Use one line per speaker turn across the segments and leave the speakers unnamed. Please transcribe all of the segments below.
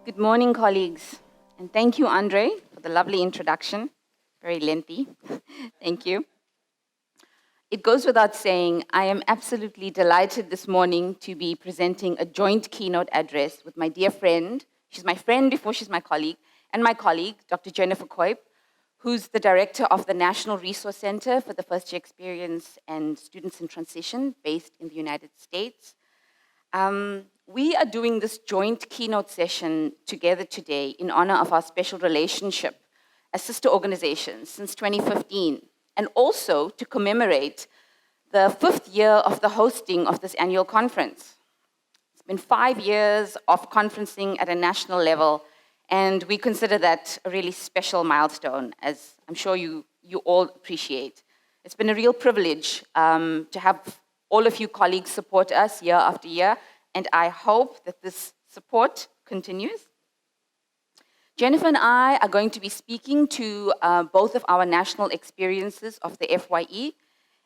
Good morning, colleagues. And thank you, Andre, for the lovely introduction. Very lengthy. Thank you. It goes without saying, I am absolutely delighted this morning to be presenting a joint keynote address with my dear friend. She's my friend before she's my colleague, and my colleague, Dr. Jennifer Keup, who's the director of the National Resource Center for the First Year Experience and Students in Transition, based in the United States. We are doing this joint keynote session together today in honor of our special relationship as sister organizations since 2015, and also to commemorate the 5th year of the hosting of this annual conference. It's been 5 years of conferencing at a national level, and we consider that a really special milestone, as I'm sure you all appreciate. It's been a real privilege to have all of you colleagues support us year after year, and I hope that this support continues. Jennifer and I are going to be speaking to both of our national experiences of the FYE,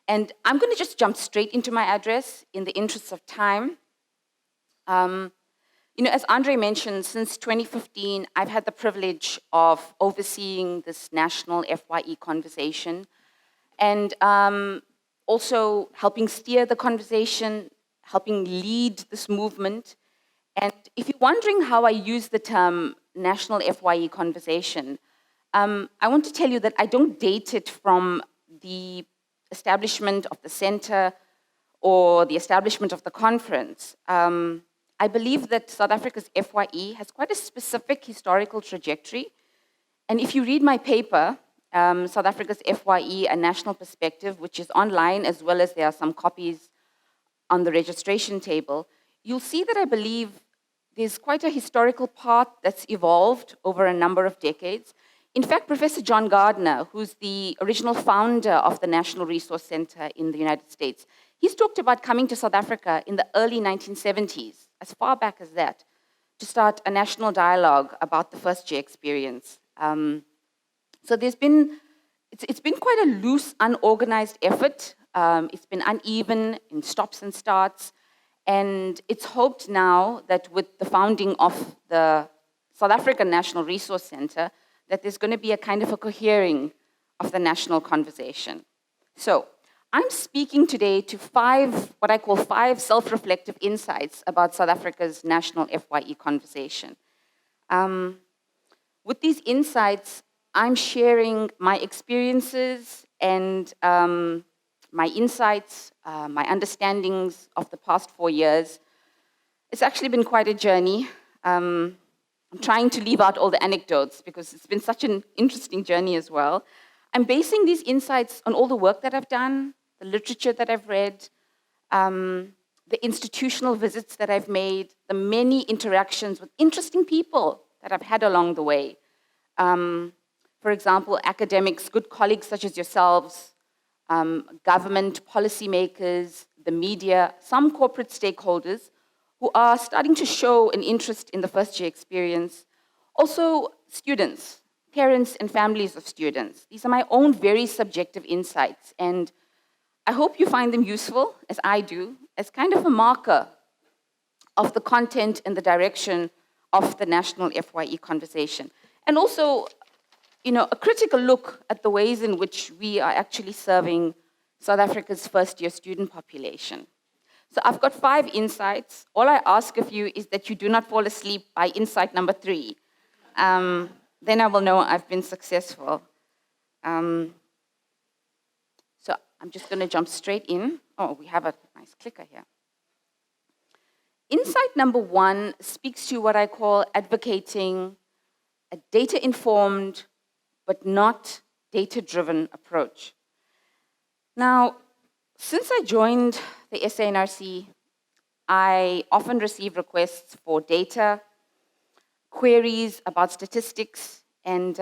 and I'm going to just jump straight into my address in the interests of time. As Andre mentioned, since 2015, I've had the privilege of overseeing this national FYE conversation, and also helping steer the conversation, helping lead this movement. And if you're wondering how I use the term national FYE conversation, I want to tell you that I don't date it from the establishment of the center or the establishment of the conference. I believe that South Africa's FYE has quite a specific historical trajectory. And if you read my paper, South Africa's FYE, A National Perspective, which is online, as well as there are some copies on the registration table, you'll see that I believe there's quite a historical path that's evolved over a number of decades. In fact, Professor John Gardner, who's the original founder of the National Resource Center in the United States, he's talked about coming to South Africa in the early 1970s, as far back as that, to start a national dialogue about the first year experience. So it's been quite a loose, unorganized effort. It's been uneven in stops and starts. And it's hoped now that with the founding of the South African National Resource Center, that there's going to be a kind of a cohering of the national conversation. So I'm speaking today to what I call five self-reflective insights about South Africa's national FYE conversation. With these insights, I'm sharing my experiences and my insights, my understandings of the past 4 years. It's actually been quite a journey. I'm trying to leave out all the anecdotes because it's been such an interesting journey as well. I'm basing these insights on all the work that I've done, the literature that I've read, the institutional visits that I've made, the many interactions with interesting people that I've had along the way. For example, academics, good colleagues such as yourselves, government, policymakers, the media, some corporate stakeholders who are starting to show an interest in the first year experience. Also, students, parents and families of students. These are my own very subjective insights, and I hope you find them useful, as I do, as kind of a marker of the content and the direction of the national FYE conversation. And also, a critical look at the ways in which we are actually serving South Africa's first-year student population. So I've got 5 insights. All I ask of you is that you do not fall asleep by insight number 3. Then I will know I've been successful. So I'm just going to jump straight in. Oh, we have a nice clicker here. Insight number 1 speaks to what I call advocating a data-informed but not data-driven approach. Now, since I joined the SANRC, I often receive requests for data, queries about statistics, and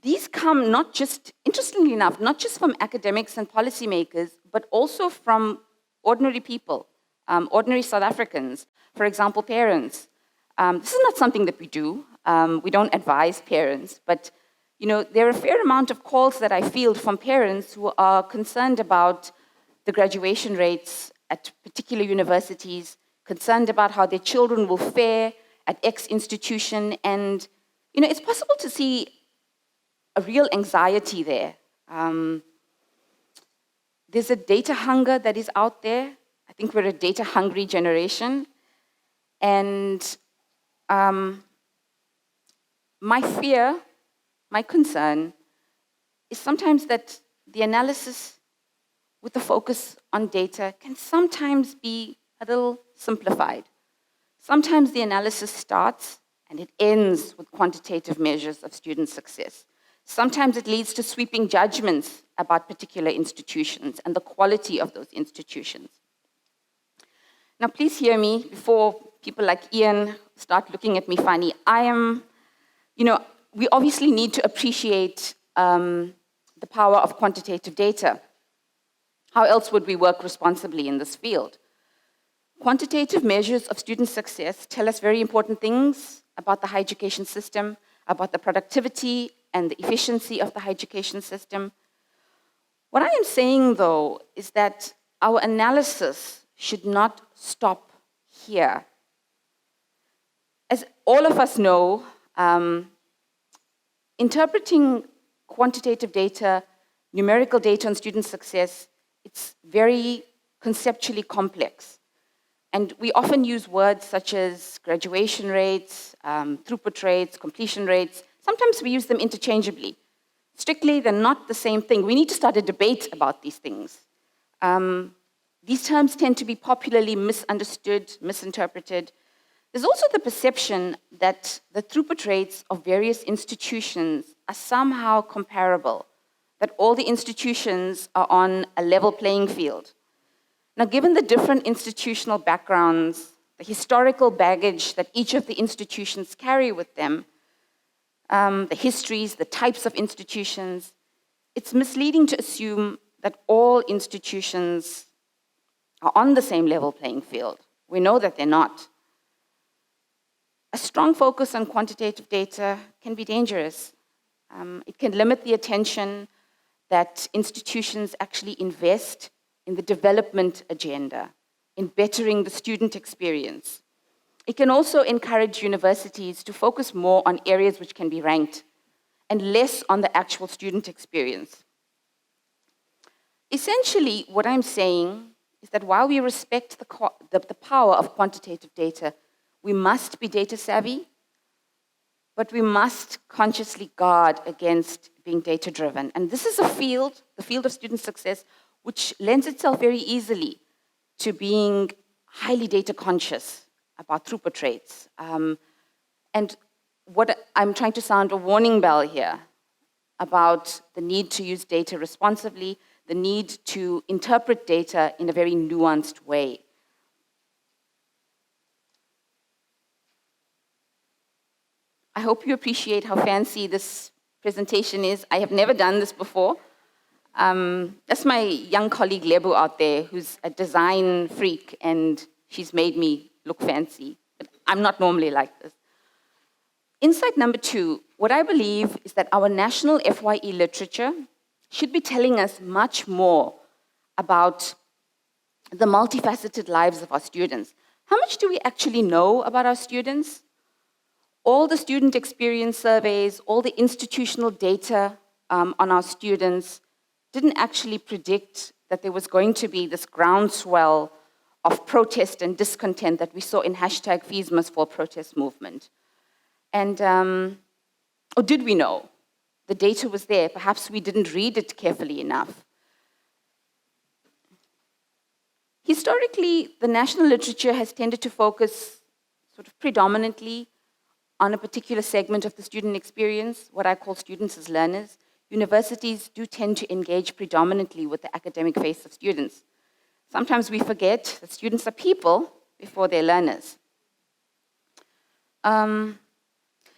these come not just, interestingly enough, not just from academics and policymakers, but also from ordinary people, ordinary South Africans, for example, parents. This is not something that we do. We don't advise parents, but there are a fair amount of calls that I field from parents who are concerned about the graduation rates at particular universities, concerned about how their children will fare at X institution, and it's possible to see a real anxiety there. There's a data hunger that is out there. I think we're a data hungry generation. And my fear, my concern, is sometimes that the analysis with the focus on data can sometimes be a little simplified. Sometimes the analysis starts and it ends with quantitative measures of student success. Sometimes it leads to sweeping judgments about particular institutions and the quality of those institutions. Now, please hear me before people like Ian start looking at me funny. We obviously need to appreciate the power of quantitative data. How else would we work responsibly in this field? Quantitative measures of student success tell us very important things about the higher education system, about the productivity and the efficiency of the higher education system. What I am saying, though, is that our analysis should not stop here. As all of us know, interpreting quantitative data, numerical data on student success, it's very conceptually complex. And we often use words such as graduation rates, throughput rates, completion rates. Sometimes we use them interchangeably. Strictly, they're not the same thing. We need to start a debate about these things. These terms tend to be popularly misunderstood, misinterpreted. There's also the perception that the throughput rates of various institutions are somehow comparable, that all the institutions are on a level playing field. Now, given the different institutional backgrounds, the historical baggage that each of the institutions carry with them, the histories, the types of institutions, it's misleading to assume that all institutions are on the same level playing field. We know that they're not. A strong focus on quantitative data can be dangerous. It can limit the attention that institutions actually invest in the development agenda, in bettering the student experience. It can also encourage universities to focus more on areas which can be ranked and less on the actual student experience. Essentially, what I'm saying is that while we respect the power of quantitative data, we must be data savvy, but we must consciously guard against being data driven. And this is a field, the field of student success, which lends itself very easily to being highly data conscious about throughput rates. And what I'm trying to sound a warning bell here about the need to use data responsibly, the need to interpret data in a very nuanced way. I hope you appreciate how fancy this presentation is. I have never done this before. That's my young colleague Lebu out there, who's a design freak, and she's made me look fancy. But I'm not normally like this. Insight number 2, what I believe is that our national FYE literature should be telling us much more about the multifaceted lives of our students. How much do we actually know about our students? All the student experience surveys, all the institutional data on our students didn't actually predict that there was going to be this groundswell of protest and discontent that we saw in hashtag Fees Must Fall protest movement. And, or did we know? The data was there. Perhaps we didn't read it carefully enough. Historically, the national literature has tended to focus sort of predominantly on a particular segment of the student experience, what I call students as learners. Universities do tend to engage predominantly with the academic face of students. Sometimes we forget that students are people before they're learners.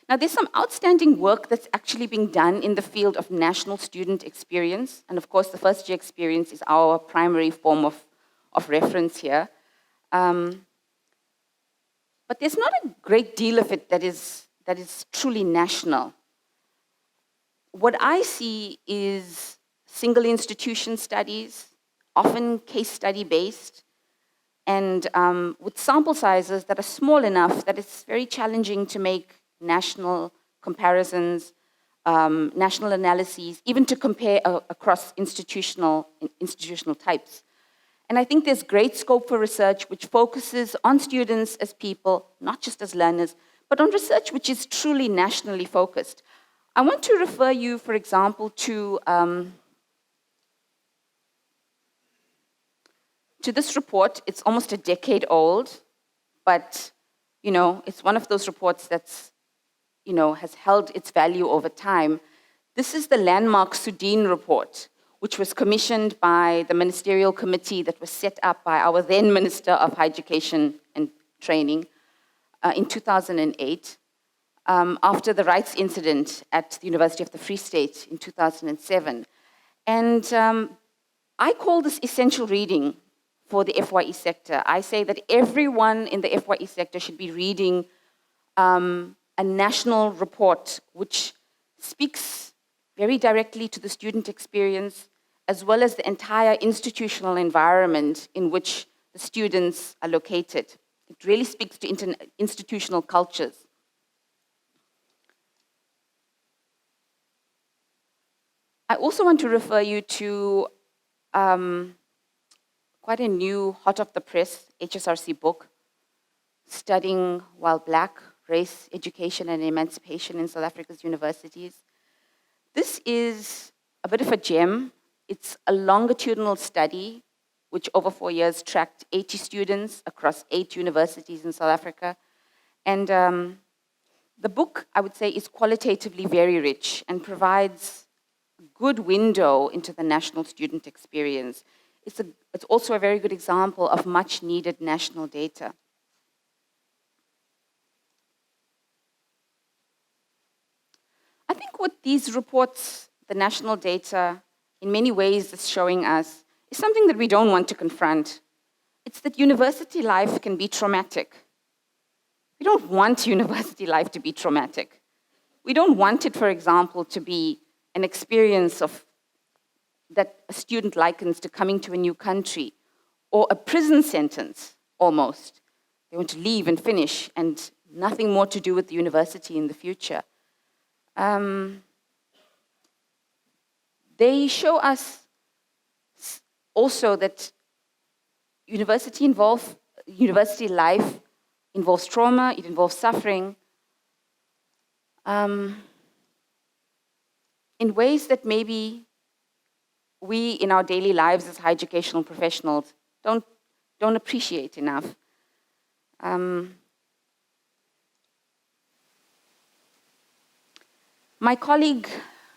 Now, there's some outstanding work that's actually being done in the field of national student experience. And of course, the first year experience is our primary form of reference here. But there's not a great deal of it that is truly national. What I see is single institution studies, often case study based, and with sample sizes that are small enough that it's very challenging to make national comparisons, national analyses, even to compare across institutional types. And I think there's great scope for research which focuses on students as people, not just as learners, but on research which is truly nationally focused. I want to refer you, for example, to this report. It's almost a decade old, but it's one of those reports that's has held its value over time. This is the landmark Sudin report, which was commissioned by the ministerial committee that was set up by our then Minister of Higher Education and Training in 2008, after the rights incident at the University of the Free State in 2007. And I call this essential reading for the FYE sector. I say that everyone in the FYE sector should be reading a national report which speaks very directly to the student experience, as well as the entire institutional environment in which the students are located. It really speaks to institutional cultures. I also want to refer you to quite a new, hot off the press HSRC book, Studying While Black, Race, Education and Emancipation in South Africa's Universities. This is a bit of a gem. It's a longitudinal study which over 4 years tracked 80 students across 8 universities in South Africa. And the book, I would say, is qualitatively very rich and provides a good window into the national student experience. It's also a very good example of much needed national data. I think what these reports, the national data, in many ways is showing us is something that we don't want to confront. It's that university life can be traumatic. We don't want university life to be traumatic. We don't want it, for example, to be an experience of that a student likens to coming to a new country, or a prison sentence, almost. They want to leave and finish, and nothing more to do with the university in the future. They show us also that university life involves trauma, it involves suffering, in ways that maybe we in our daily lives as higher educational professionals don't appreciate enough. My colleague,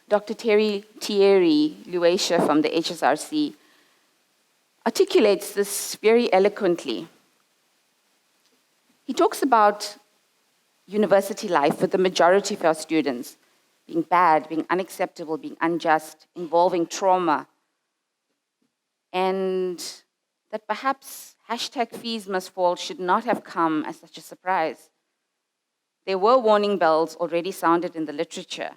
Dr. Thierry Luesche from the HSRC, articulates this very eloquently. He talks about university life for the majority of our students being bad, being unacceptable, being unjust, involving trauma, and that perhaps #fees must fall should not have come as such a surprise. There were warning bells already sounded in the literature,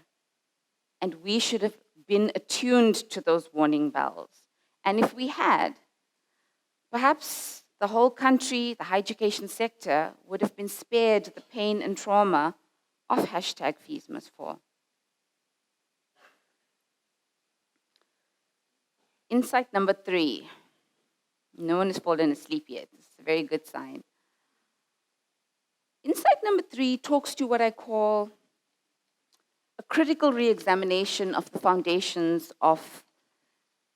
and we should have been attuned to those warning bells. And if we had, perhaps the whole country, the higher education sector, would have been spared the pain and trauma of #fees must fall. Insight number 3. No one has fallen asleep yet. It's a very good sign. Insight number 3 talks to what I call a critical re-examination of the foundations of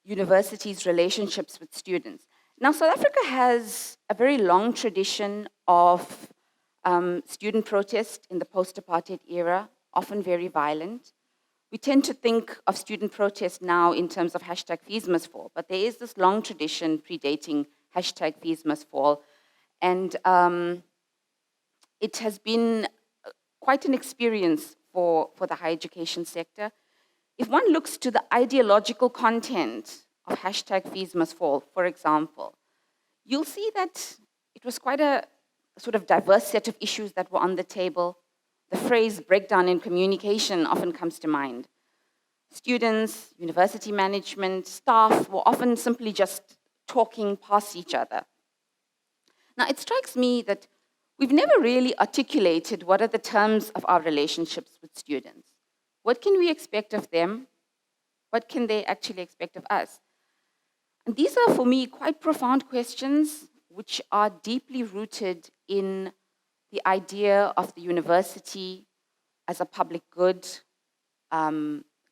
universities' relationships with students. Now, South Africa has a very long tradition of student protest in the post-apartheid era, often very violent. We tend to think of student protest now in terms of #fees must fall, but there is this long tradition predating #fees must fall. And it has been quite an experience for the higher education sector. If one looks to the ideological content of #fees must fall, for example, you'll see that it was quite a sort of diverse set of issues that were on the table. The phrase breakdown in communication often comes to mind. Students, university management, staff were often simply just talking past each other. Now, it strikes me that we've never really articulated what are the terms of our relationships with students. What can we expect of them? What can they actually expect of us? And these are, for me, quite profound questions which are deeply rooted in the idea of the university as a public good,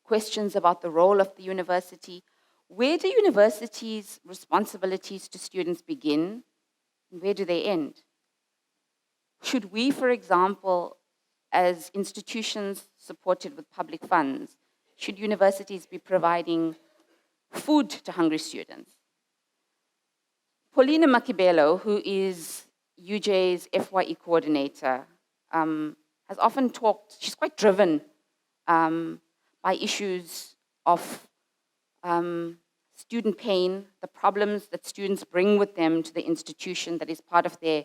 questions about the role of the university. Where do universities' responsibilities to students begin, and where do they end? Should we, for example, as institutions supported with public funds, should universities be providing food to hungry students? Paulina Makibelo, who is UJ's FYE coordinator, has often talked, she's quite driven by issues of student pain, the problems that students bring with them to the institution that is part of their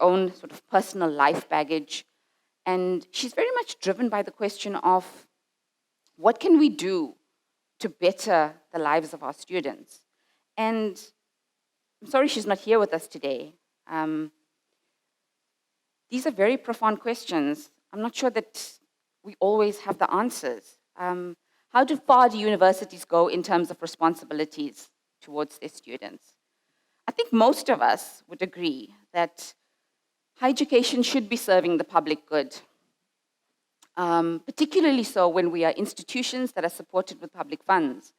own sort of personal life baggage. And she's very much driven by the question of what can we do to better the lives of our students? And I'm sorry she's not here with us today. These are very profound questions. I'm not sure that we always have the answers. How far do universities go in terms of responsibilities towards their students? I think most of us would agree that higher education should be serving the public good, particularly so when we are institutions that are supported with public funds.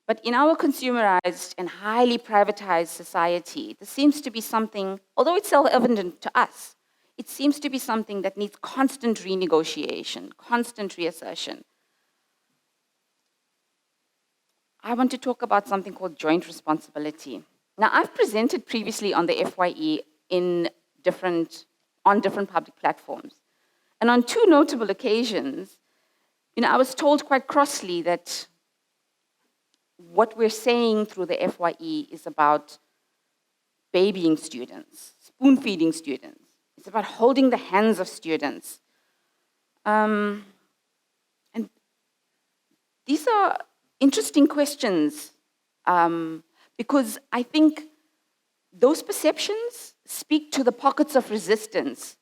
But in our consumerized and highly privatized society, this seems to be something, although it's self-evident to us, it seems to be something that needs constant renegotiation, constant reassertion. I want to talk about something called joint responsibility. Now, I've presented previously on the FYE on different public platforms. And on two notable occasions, I was told quite crossly that what we're saying through the FYE is about babying students, spoon-feeding students. It's about holding the hands of students. And these are interesting questions because I think those perceptions speak to the pockets of resistance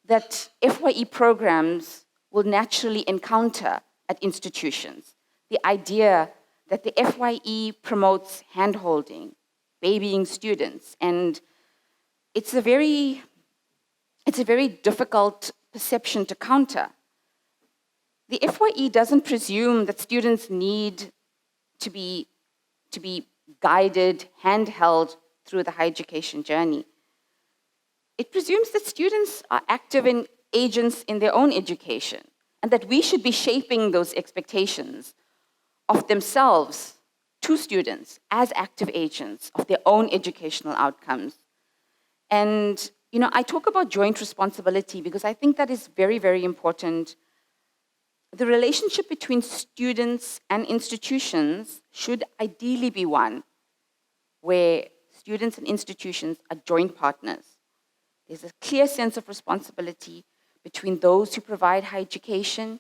that FYE programs will naturally encounter at institutions. The idea that the FYE promotes hand-holding, babying students, and it's a very difficult perception to counter. The FYE doesn't presume that students need to be guided, handheld through the higher education journey. It presumes that students are active agents in their own education, and that we should be shaping those expectations of themselves to students as active agents of their own educational outcomes. And I talk about joint responsibility because I think that is very, very important. The relationship between students and institutions should ideally be one where students and institutions are joint partners. There's a clear sense of responsibility between those who provide higher education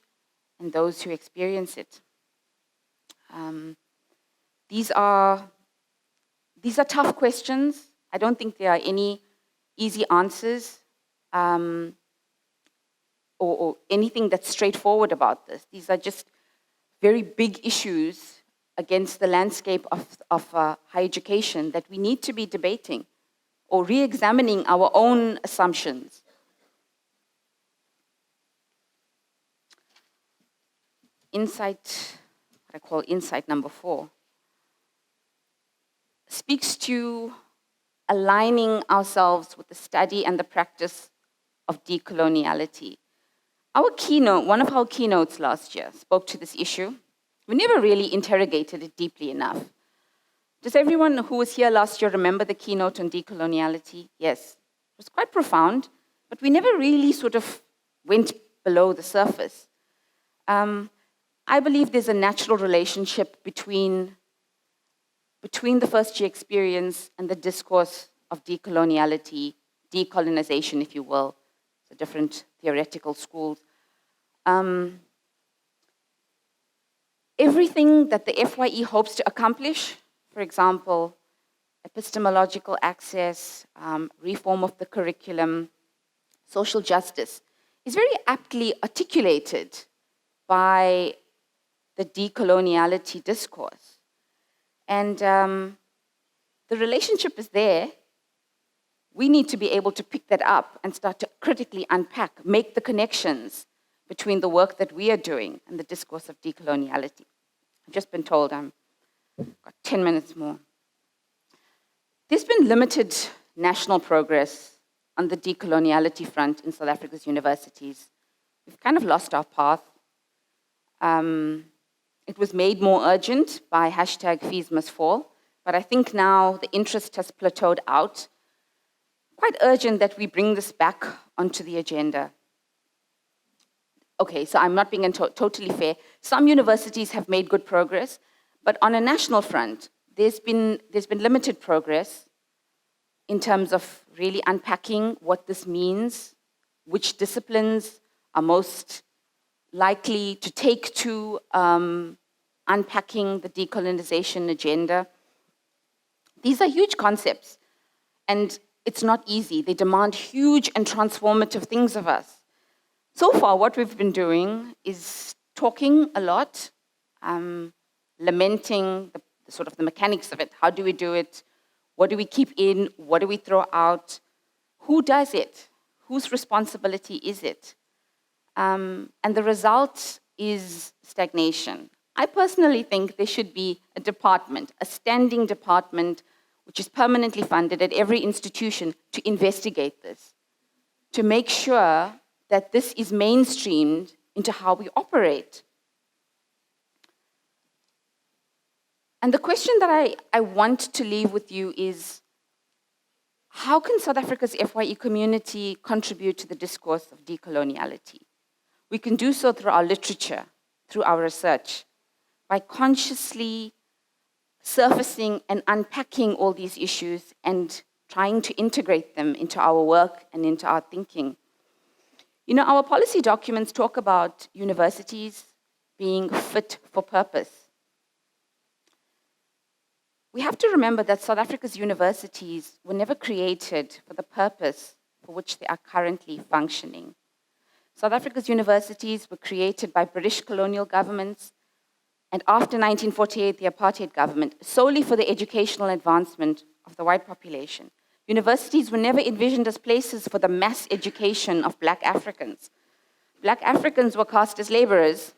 and those who experience it. These are tough questions. I don't think there are any easy answers or anything that's straightforward about this. These are just very big issues against the landscape of higher education that we need to be debating or re-examining our own assumptions. Insight, what I call insight number 4, speaks to aligning ourselves with the study and the practice of decoloniality. Our keynote, one of our keynotes last year, spoke to this issue. We never really interrogated it deeply enough. Does everyone who was here last year remember the keynote on decoloniality? Yes. It was quite profound, but we never really sort of went below the surface. I believe there's a natural relationship between the first-year experience and the discourse of decoloniality, decolonization, if you will, the different theoretical schools. Everything that the FYE hopes to accomplish, for example, epistemological access, reform of the curriculum, social justice, is very aptly articulated by the decoloniality discourse. And the relationship is there. We need to be able to pick that up and start to critically unpack, make the connections between the work that we are doing and the discourse of decoloniality. I've just been told I've got 10 minutes more. There's been limited national progress on the decoloniality front in South Africa's universities. We've kind of lost our path. It was made more urgent by #FeesMustFall, but I think now the interest has plateaued out. Quite urgent that we bring this back onto the agenda. Okay, so I'm not being totally fair. Some universities have made good progress, but on a national front, there's been limited progress in terms of really unpacking what this means, which disciplines are most likely to take to unpacking the decolonization agenda. These are huge concepts, and it's not easy. They demand huge and transformative things of us. So far, what we've been doing is talking a lot, lamenting the sort of the mechanics of it. How do we do it? What do we keep in? What do we throw out? Who does it? Whose responsibility is it? And the result is stagnation. I personally think there should be a department, a standing department, which is permanently funded at every institution to investigate this, to make sure that this is mainstreamed into how we operate. And the question that I want to leave with you is, how can South Africa's FYE community contribute to the discourse of decoloniality? We can do so through our literature, through our research, by consciously surfacing and unpacking all these issues and trying to integrate them into our work and into our thinking. You know, our policy documents talk about universities being fit for purpose. We have to remember that South Africa's universities were never created for the purpose for which they are currently functioning. South Africa's universities were created by British colonial governments and after 1948, the apartheid government, solely for the educational advancement of the white population. Universities were never envisioned as places for the mass education of Black Africans. Black Africans were cast as laborers.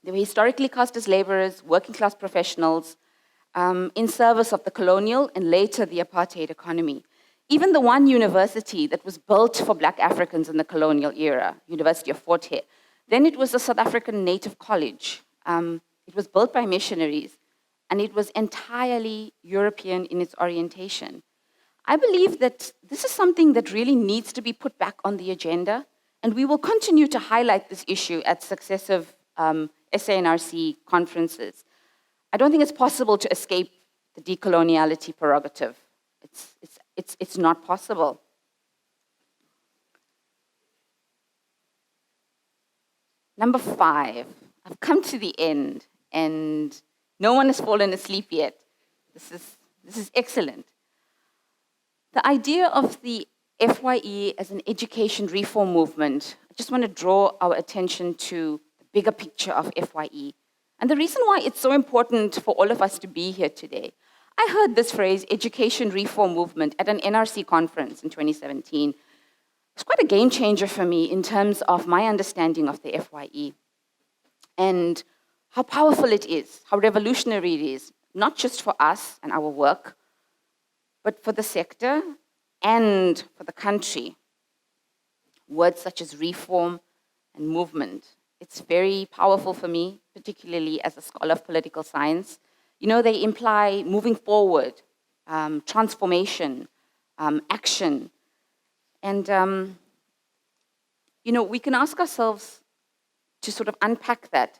They were historically cast as laborers, working class professionals, in service of the colonial and later the apartheid economy. Even the one university that was built for Black Africans in the colonial era, University of Fort Hare, then it was a South African native college. It was built by missionaries, and it was entirely European in its orientation. I believe that this is something that really needs to be put back on the agenda, and we will continue to highlight this issue at successive SANRC conferences. I don't think it's possible to escape the decoloniality prerogative. It's not possible. Number 5, I've come to the end, and no one has fallen asleep yet. This is excellent. The idea of the FYE as an education reform movement, I just want to draw our attention to the bigger picture of FYE. And the reason why it's so important for all of us to be here today. I heard this phrase, education reform movement, at an NRC conference in 2017. It's quite a game changer for me in terms of my understanding of the FYE and how powerful it is, how revolutionary it is, not just for us and our work, but for the sector and for the country. Words such as reform and movement. It's very powerful for me, particularly as a scholar of political science. You know, they imply moving forward, transformation, action. And, you know, we can ask ourselves to sort of unpack that.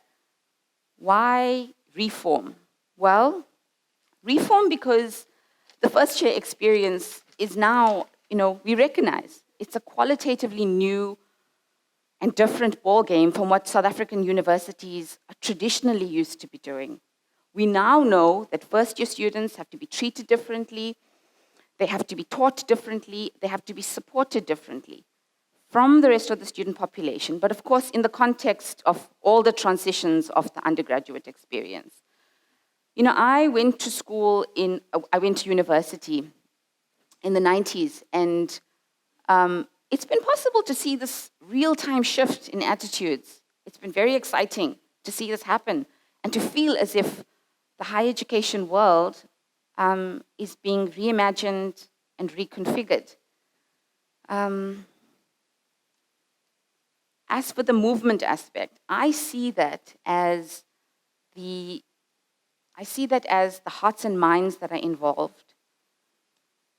Why reform? Well, reform because the first year experience is now, you know, we recognize it's a qualitatively new and different ballgame from what South African universities are traditionally used to be doing. We now know that first-year students have to be treated differently, they have to be taught differently, they have to be supported differently from the rest of the student population, but of course in the context of all the transitions of the undergraduate experience. You know, I went to university in the 90s, and it's been possible to see this real-time shift in attitudes. It's been very exciting to see this happen and to feel as if the higher education world is being reimagined and reconfigured. As for the movement aspect, I see that as the hearts and minds that are involved,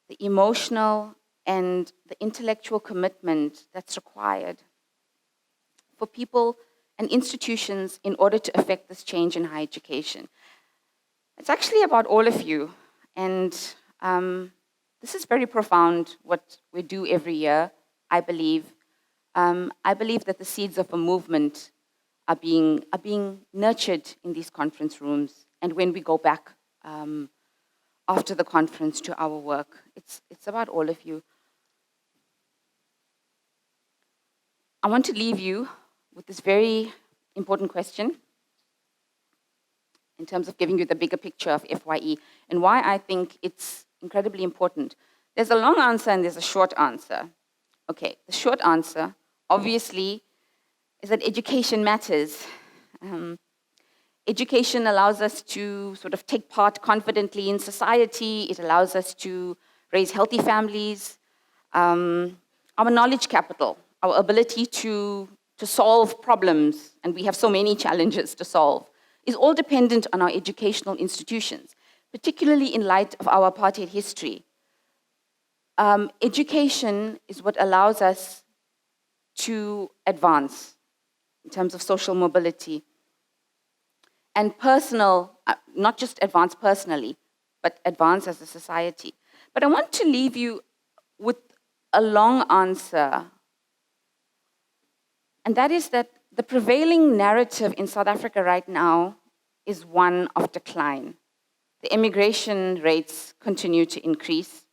the emotional and the intellectual commitment that's required for people and institutions in order to effect this change in higher education. It's actually about all of you, and this is very profound, what we do every year, I believe. I believe that the seeds of a movement are being nurtured in these conference rooms, and when we go back after the conference to our work. It's about all of you. I want to leave you with this very important question in terms of giving you the bigger picture of FYE and why I think it's incredibly important. There's a long answer and there's a short answer. Okay, the short answer, obviously, is that education matters. Education allows us to sort of take part confidently in society. It allows us to raise healthy families. Our knowledge capital, our ability to solve problems, and we have so many challenges to solve, is all dependent on our educational institutions, particularly in light of our apartheid history. Education is what allows us to advance in terms of social mobility and personal, not just advance personally, but advance as a society. But I want to leave you with a long answer, and that is that the prevailing narrative in South Africa right now is one of decline. The immigration rates continue to increase.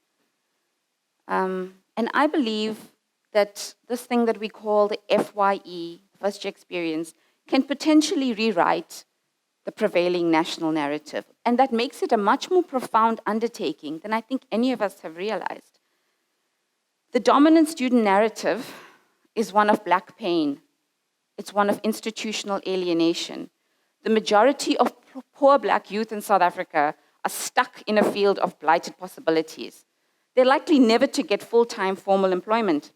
And I believe that this thing that we call the FYE, first year experience, can potentially rewrite the prevailing national narrative. And that makes it a much more profound undertaking than I think any of us have realized. The dominant student narrative is one of Black pain. It's one of institutional alienation. The majority of poor Black youth in South Africa are stuck in a field of blighted possibilities. They're likely never to get full-time formal employment.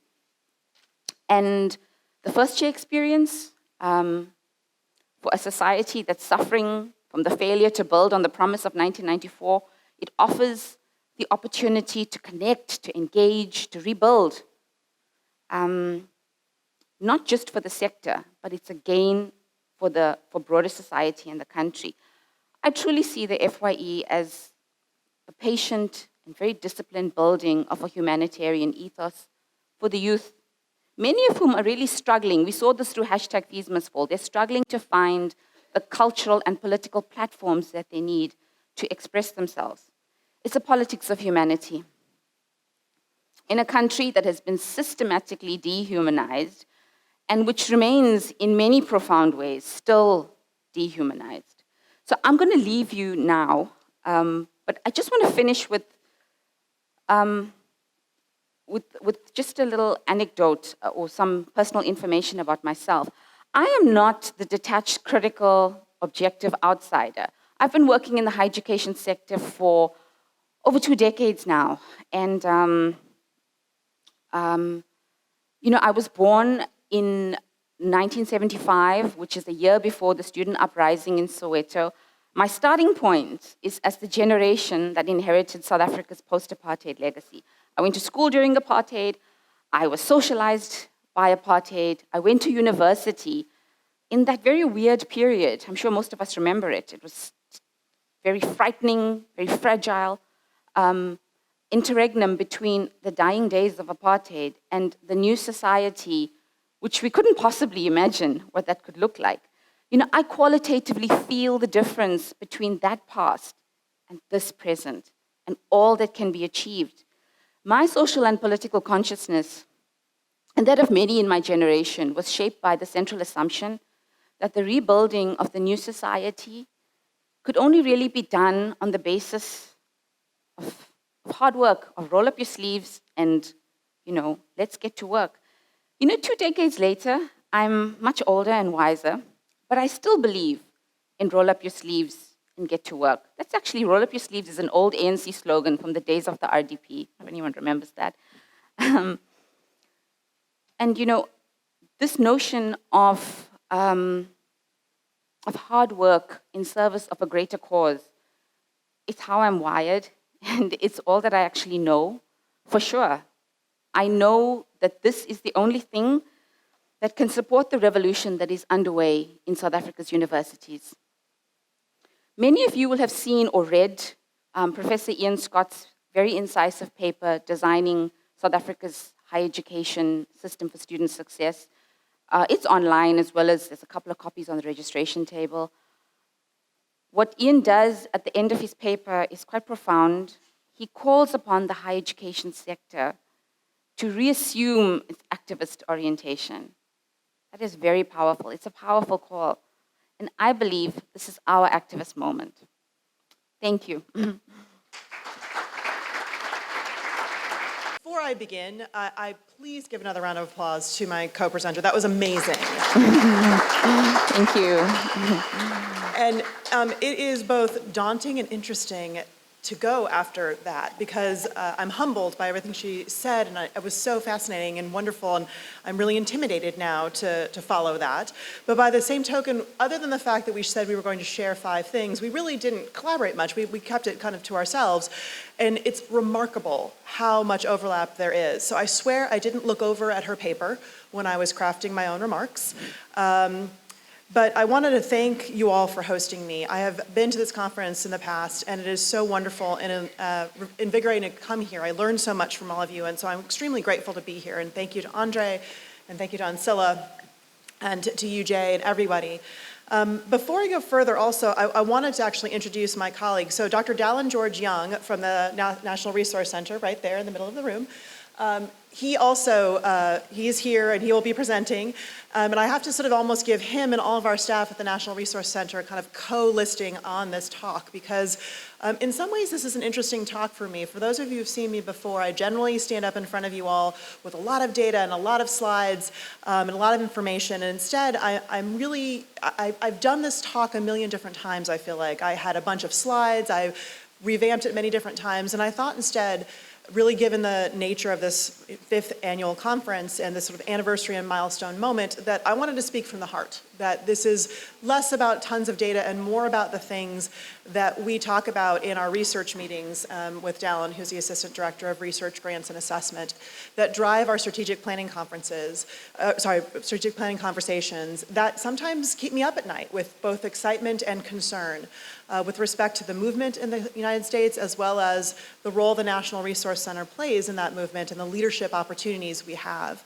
And the first year experience for a society that's suffering from the failure to build on the promise of 1994, it offers the opportunity to connect, to engage, to rebuild. Not just for the sector, but it's a gain for broader society and the country. I truly see the FYE as a patient and very disciplined building of a humanitarian ethos for the youth, many of whom are really struggling. We saw this through hashtag Fees Must Fall. They're struggling to find the cultural and political platforms that they need to express themselves. It's a politics of humanity. In a country that has been systematically dehumanized and which remains in many profound ways still dehumanized. So I'm going to leave you now, but I just want to finish with just a little anecdote or some personal information about myself. I am not the detached, critical, objective outsider. I've been working in the higher education sector for over 2 decades now. And, I was born in 1975, which is a year before the student uprising in Soweto. My starting point is as the generation that inherited South Africa's post-apartheid legacy. I went to school during apartheid. I was socialized by apartheid. I went to university in that very weird period. I'm sure most of us remember it. It was very frightening, very fragile. Interregnum between the dying days of apartheid and the new society, which we couldn't possibly imagine what that could look like. I qualitatively feel the difference between that past and this present and all that can be achieved. My social and political consciousness, and that of many in my generation, was shaped by the central assumption that the rebuilding of the new society could only really be done on the basis of hard work, of roll up your sleeves and, let's get to work. 2 decades later, I'm much older and wiser, but I still believe in roll up your sleeves and get to work. That's actually, roll up your sleeves is an old ANC slogan from the days of the RDP, if anyone remembers that. And, this notion of hard work in service of a greater cause, it's how I'm wired, and it's all that I actually know, for sure. I know that this is the only thing that can support the revolution that is underway in South Africa's universities. Many of you will have seen or read Professor Ian Scott's very incisive paper, Designing South Africa's Higher Education System for Student Success. It's online, as well as there's a couple of copies on the registration table. What Ian does at the end of his paper is quite profound. He calls upon the higher education sector to reassume its activist orientation. That is very powerful. It's a powerful call. And I believe this is our activist moment. Thank you.
Before I begin, I please give another round of applause to my co-presenter. That was amazing.
Thank you.
And it is both daunting and interesting to go after that, because I'm humbled by everything she said, and it was so fascinating and wonderful, and I'm really intimidated now to follow that. But by the same token, other than the fact that we said we were going to share 5 things, we really didn't collaborate much. We kept it kind of to ourselves, and it's remarkable how much overlap there is. So I swear I didn't look over at her paper when I was crafting my own remarks. But I wanted to thank you all for hosting me. I have been to this conference in the past, and it is so wonderful and invigorating to come here. I learned so much from all of you, and so I'm extremely grateful to be here. And thank you to Andre, and thank you to Annsilla, and to you, Jay, and everybody. Before I go further, also, I wanted to actually introduce my colleagues. So Dr. Dallin George Young from the National Resource Center, right there in the middle of the room. He is here, and he will be presenting. And I have to sort of almost give him and all of our staff at the National Resource Center kind of co-listing on this talk, because in some ways this is an interesting talk for me. For those of you who've seen me before, I generally stand up in front of you all with a lot of data and a lot of slides and a lot of information. And instead, I've done this talk a million different times, I feel like. I had a bunch of slides, I revamped it many different times, and I thought instead, really given the nature of this 5th annual conference and this sort of anniversary and milestone moment, that I wanted to speak from the heart, that this is less about tons of data and more about the things that we talk about in our research meetings with Dallin, who's the Assistant Director of Research Grants and Assessment, that drive our strategic planning conferences, strategic planning conversations, that sometimes keep me up at night with both excitement and concern. With respect to the movement in the United States, as well as the role the National Resource Center plays in that movement and the leadership opportunities we have.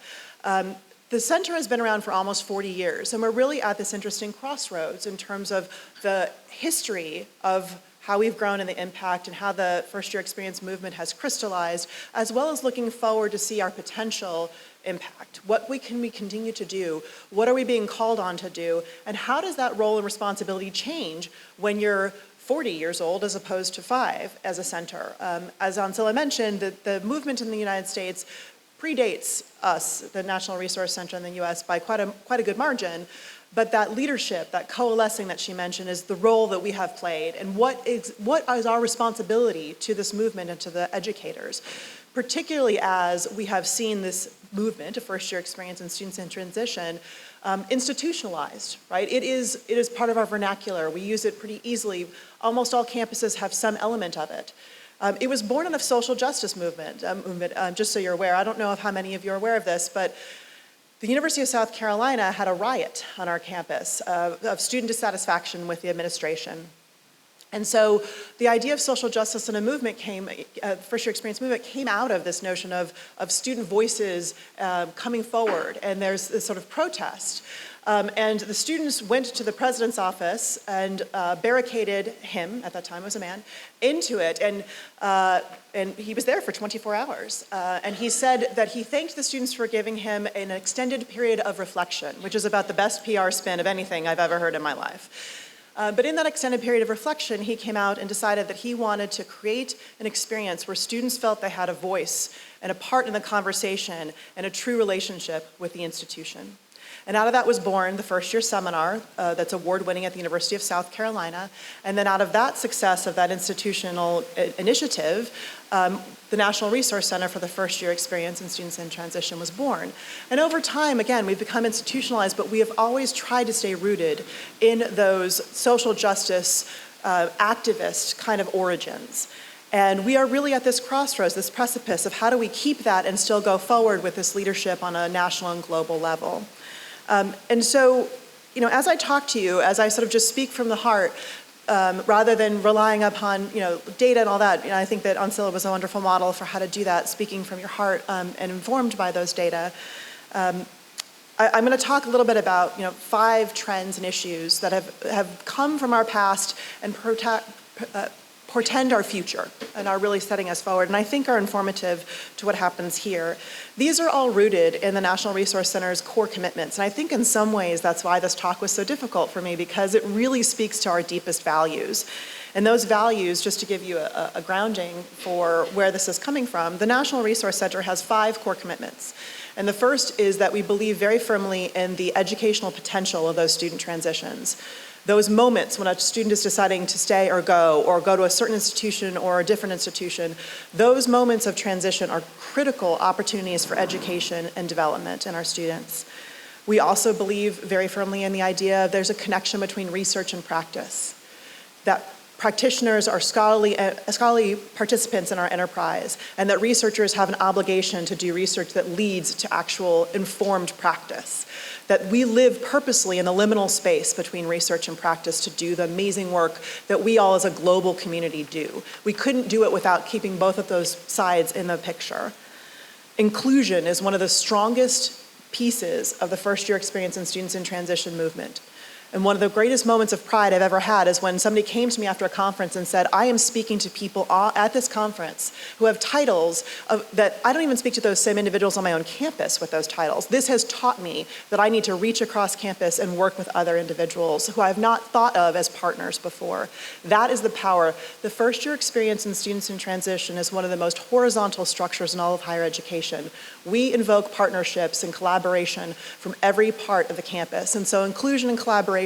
The center has been around for almost 40 years, and we're really at this interesting crossroads in terms of the history of how we've grown and the impact and how the first-year experience movement has crystallized, as well as looking forward to see our potential impact. What can we continue to do? What are we being called on to do? And how does that role and responsibility change when you're 40 years old as opposed to 5 as a center? As Annsilla mentioned, the movement in the United States predates us, the National Resource Center in the US, by quite a good margin. But that leadership, that coalescing that she mentioned, is the role that we have played. And what is our responsibility to this movement and to the educators? Particularly as we have seen this movement, a first-year experience in students in transition, institutionalized, right? It is part of our vernacular. We use it pretty easily. Almost all campuses have some element of it. It was born out of social justice movement, just so you're aware. I don't know how many of you are aware of this, but the University of South Carolina had a riot on our campus of student dissatisfaction with the administration. And so the idea of social justice in a movement first year experience movement came out of this notion of student voices coming forward, and there's this sort of protest. And the students went to the president's office and barricaded him, at that time was a man, into it, and he was there for 24 hours. And he said that he thanked the students for giving him an extended period of reflection, which is about the best PR spin of anything I've ever heard in my life. But in that extended period of reflection, he came out and decided that he wanted to create an experience where students felt they had a voice and a part in the conversation and a true relationship with the institution. And out of that was born the first year seminar that's award-winning at the University of South Carolina. And then out of that success of that institutional initiative, the National Resource Center for the First Year Experience in Students in Transition was born. And over time, again, we've become institutionalized, but we have always tried to stay rooted in those social justice activist kind of origins. And we are really at this crossroads, this precipice of how do we keep that and still go forward with this leadership on a national and global level. And so, as I talk to you, as I sort of just speak from the heart, rather than relying upon, data and all that, I think that Annsilla was a wonderful model for how to do that, speaking from your heart and informed by those data. I'm going to talk a little bit about, 5 trends and issues that have come from our past and portend our future and are really setting us forward, and I think are informative to what happens here. These are all rooted in the National Resource Center's core commitments, and I think in some ways that's why this talk was so difficult for me, because it really speaks to our deepest values. And those values, just to give you a grounding for where this is coming from, the National Resource Center has 5 core commitments. And the first is that we believe very firmly in the educational potential of those student transitions. Those moments when a student is deciding to stay or go to a certain institution or a different institution, those moments of transition are critical opportunities for education and development in our students. We also believe very firmly in the idea there's a connection between research and practice, that practitioners are scholarly participants in our enterprise, and that researchers have an obligation to do research that leads to actual informed practice. That we live purposely in the liminal space between research and practice to do the amazing work that we all as a global community do. We couldn't do it without keeping both of those sides in the picture. Inclusion is one of the strongest pieces of the first year experience in Students in Transition movement. And one of the greatest moments of pride I've ever had is when somebody came to me after a conference and said, I am speaking to people at this conference who have titles that I don't even speak to those same individuals on my own campus with those titles. This has taught me that I need to reach across campus and work with other individuals who I've not thought of as partners before. That is the power. The first year experience in Students in Transition is one of the most horizontal structures in all of higher education. We invoke partnerships and collaboration from every part of the campus. And so inclusion and collaboration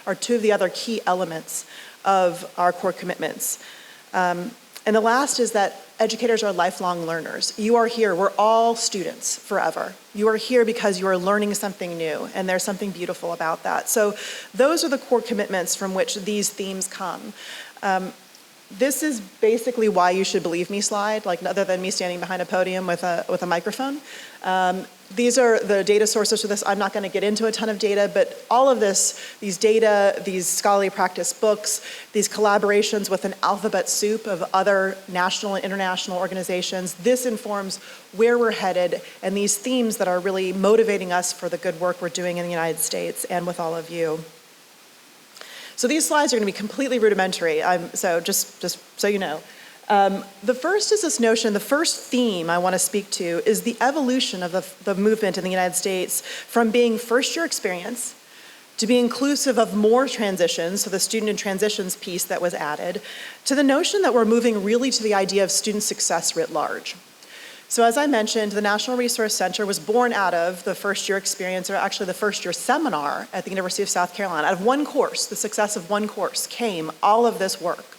are 2 of the other key elements of our core commitments. And the last is that educators are lifelong learners. You are here, we're all students forever. You are here because you are learning something new, and there's something beautiful about that. So those are the core commitments from which these themes come. This is basically why you should believe me slide, like other than me standing behind a podium with a microphone. These are the data sources for this. I'm not going to get into a ton of data, but all of this, these data, these scholarly practice books, these collaborations with an alphabet soup of other national and international organizations, this informs where we're headed and these themes that are really motivating us for the good work we're doing in the United States and with all of you. So these slides are going to be completely rudimentary, so just so you know. The first is this notion, the first theme I want to speak to is the evolution of the movement in the United States from being first year experience to be inclusive of more transitions, so the student in transitions piece that was added, to the notion that we're moving really to the idea of student success writ large. So as I mentioned, the National Resource Center was born out of the first year experience, or actually the first year seminar at the University of South Carolina. Out of one course, the success of one course, came all of this work.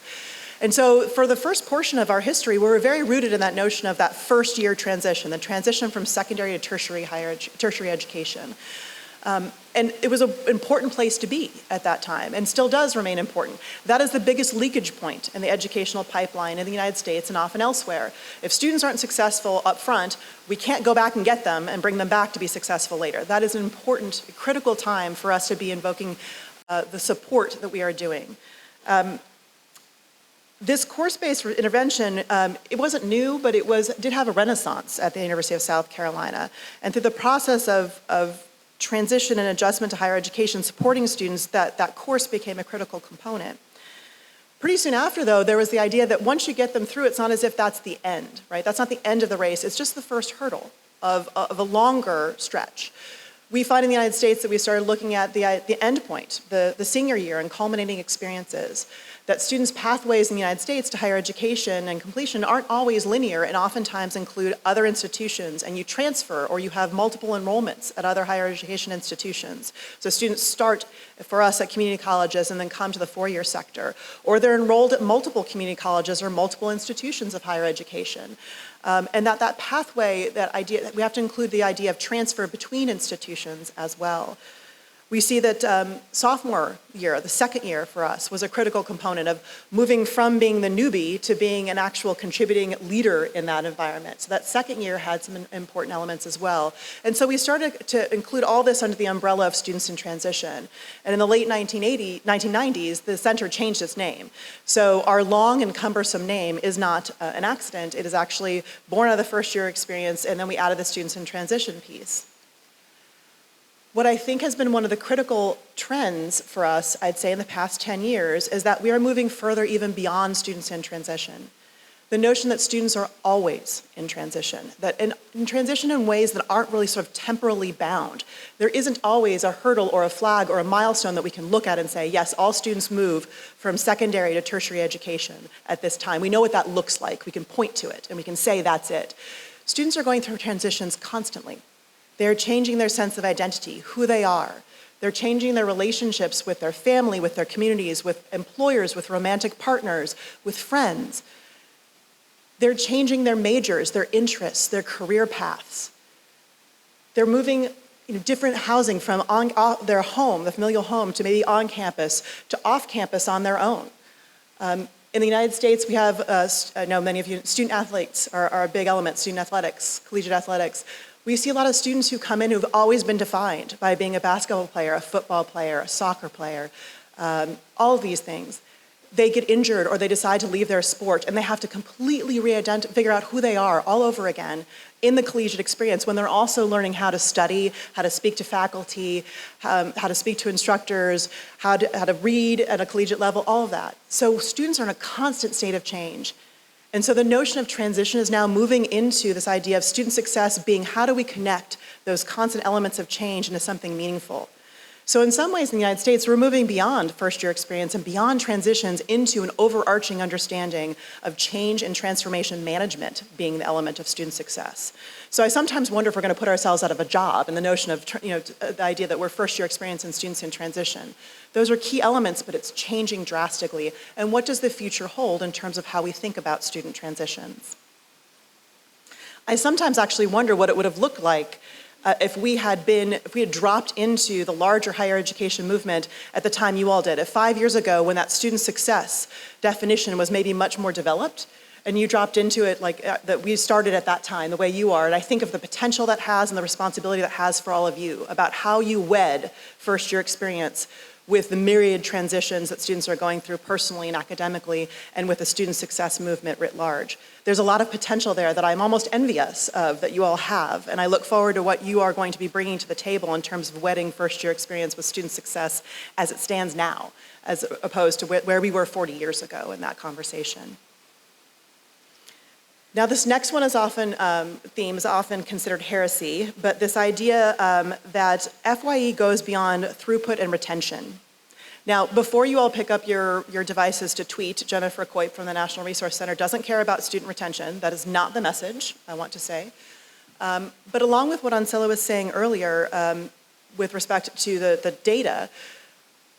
And so for the first portion of our history, we were very rooted in that notion of that first year transition, the transition from secondary to tertiary education. And it was an important place to be at that time, and still does remain important. That is the biggest leakage point in the educational pipeline in the United States and often elsewhere. If students aren't successful up front, we can't go back and get them and bring them back to be successful later. That is an important, critical time for us to be invoking the support that we are doing. This course-based intervention, it wasn't new, but it did have a renaissance at the University of South Carolina. And through the process of transition and adjustment to higher education, supporting students, that course became a critical component. Pretty soon after, though, there was the idea that once you get them through, it's not as if that's the end, right? That's not the end of the race, it's just the first hurdle of a longer stretch. We find in the United States that we started looking at the end point, the senior year and culminating experiences, that students' pathways in the United States to higher education and completion aren't always linear and oftentimes include other institutions, and you transfer or you have multiple enrollments at other higher education institutions. So students start, for us, at community colleges and then come to the four-year sector, or they're enrolled at multiple community colleges or multiple institutions of higher education. And that pathway, that idea, we have to include the idea of transfer between institutions as well. We see that sophomore year, the second year for us, was a critical component of moving from being the newbie to being an actual contributing leader in that environment. So that second year had some important elements as well. And so we started to include all this under the umbrella of students in transition. And in the late 1990s, the center changed its name. So our long and cumbersome name is not an accident. It is actually born out of the first year experience, and then we added the students in transition piece. What I think has been one of the critical trends for us, I'd say in the past 10 years, is that we are moving further even beyond students in transition. The notion that students are always in transition, that in transition in ways that aren't really sort of temporally bound. There isn't always a hurdle or a flag or a milestone that we can look at and say, yes, all students move from secondary to tertiary education at this time. We know what that looks like. We can point to it and we can say that's it. Students are going through transitions constantly. They're changing their sense of identity, who they are. They're changing their relationships with their family, with their communities, with employers, with romantic partners, with friends. They're changing their majors, their interests, their career paths. They're moving different housing from their home, the familial home, to maybe on campus, to off campus on their own. In the United States, we have, I know many of you, student athletes are a big element, student athletics, collegiate athletics. We see a lot of students who come in who've always been defined by being a basketball player, a football player, a soccer player, all of these things. They get injured or they decide to leave their sport and they have to completely figure out who they are all over again in the collegiate experience when they're also learning how to study, how to speak to faculty, how to speak to instructors, how to read at a collegiate level, all of that. So students are in a constant state of change. And so the notion of transition is now moving into this idea of student success being how do we connect those constant elements of change into something meaningful. So in some ways in the United States, we're moving beyond first year experience and beyond transitions into an overarching understanding of change and transformation management being the element of student success. So I sometimes wonder if we're going to put ourselves out of a job and the notion of, the idea that we're first year experience and students in transition. Those are key elements, but it's changing drastically. And what does the future hold in terms of how we think about student transitions? I sometimes actually wonder what it would have looked like if we had dropped into the larger higher education movement at the time you all did. If 5 years ago, when that student success definition was maybe much more developed, and you dropped into it like that we started at that time, the way you are, and I think of the potential that has and the responsibility that has for all of you about how you wed first year experience with the myriad transitions that students are going through personally and academically, and with the student success movement writ large. There's a lot of potential there that I'm almost envious of that you all have, and I look forward to what you are going to be bringing to the table in terms of wedding first year experience with student success as it stands now, as opposed to where we were 40 years ago in that conversation. Now this next one is often, theme is often considered heresy, but this idea that FYE goes beyond throughput and retention. Now, before you all pick up your devices to tweet, Jennifer Keup from the National Resource Center doesn't care about student retention. That is not the message, I want to say. But along with what Annsilla was saying earlier with respect to the data,